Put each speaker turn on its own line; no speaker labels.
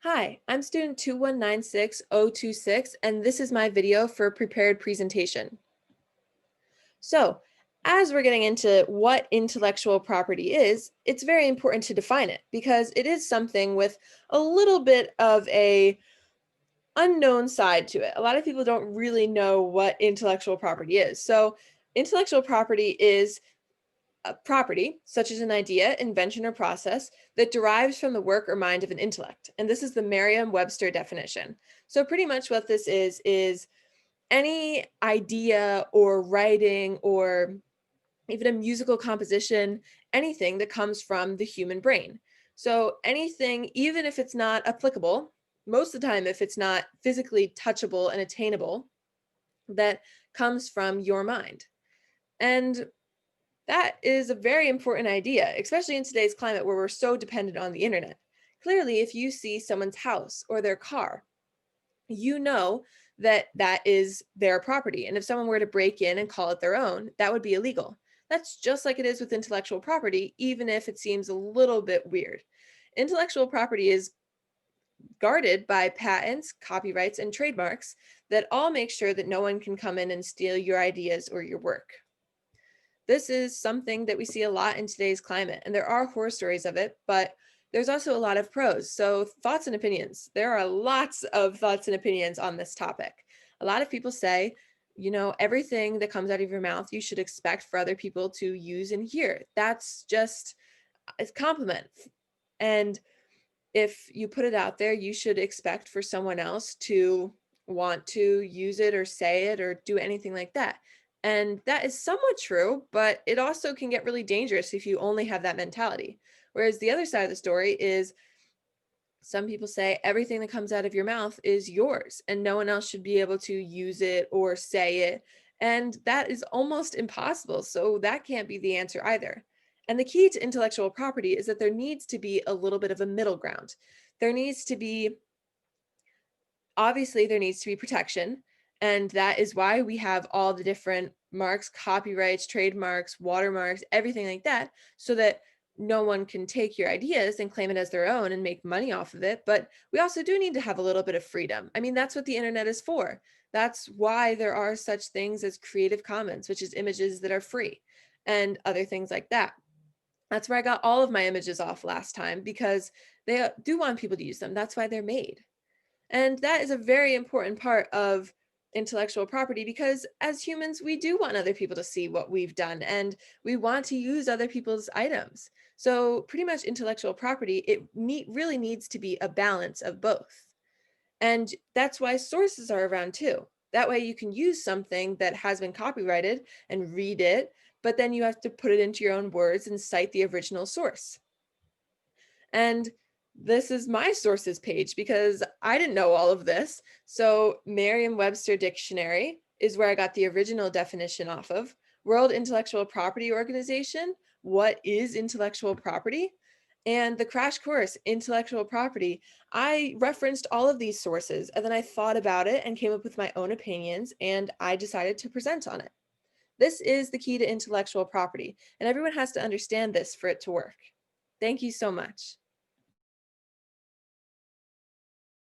Hi, I'm student 2196026, and this is my video for prepared presentation. So, as we're getting into what intellectual property is, it's very important to define it because it is something with a little bit of a unknown side to it. A lot of people don't really know what intellectual property is. So, intellectual property is a property, such as an idea, invention, or process, that derives from the work or mind of an intellect. And this is the Merriam Webster definition. So, pretty much what this is any idea or writing or even a musical composition, anything that comes from the human brain. So, anything, even if it's not applicable, most of the time, if it's not physically touchable and attainable, that comes from your mind. And that is a very important idea, especially in today's climate where we're so dependent on the internet. Clearly, if you see someone's house or their car, you know that that is their property. And if someone were to break in and call it their own, that would be illegal. That's just like it is with intellectual property, even if it seems a little bit weird. Intellectual property is guarded by patents, copyrights, and trademarks that all make sure that no one can come in and steal your ideas or your work. This is something that we see a lot in today's climate, and there are horror stories of it, but there's also a lot of pros. So, thoughts and opinions. There are lots of thoughts and opinions on this topic. A lot of people say, everything that comes out of your mouth, you should expect for other people to use and hear. That's just a compliment. And if you put it out there, you should expect for someone else to want to use it or say it or do anything like that. And that is somewhat true, but it also can get really dangerous if you only have that mentality. Whereas the other side of the story is some people say everything that comes out of your mouth is yours and no one else should be able to use it or say it. And that is almost impossible. So that can't be the answer either. And the key to intellectual property is that there needs to be a little bit of a middle ground. There needs to be, obviously, there needs to be protection. And that is why we have all the different marks, copyrights, trademarks, watermarks, everything like that, so that no one can take your ideas and claim it as their own and make money off of it. But we also do need to have a little bit of freedom. I mean, that's what the internet is for. That's why there are such things as Creative Commons, which is images that are free, and other things like that. That's where I got all of my images off last time because they do want people to use them. That's why they're made. And that is a very important part of intellectual property because as humans, we do want other people to see what we've done and we want to use other people's items. So, pretty much intellectual property, really needs to be a balance of both. And that's why sources are around too. That way you can use something that has been copyrighted and read it, but then you have to put it into your own words and cite the original source. And this is my sources page because I didn't know all of this. So, Merriam-Webster Dictionary is where I got the original definition off of. World Intellectual Property Organization, what is intellectual property? And the crash course, Intellectual Property. I referenced all of these sources and then I thought about it and came up with my own opinions and I decided to present on it. This is the key to intellectual property, and everyone has to understand this for it to work. Thank you so much.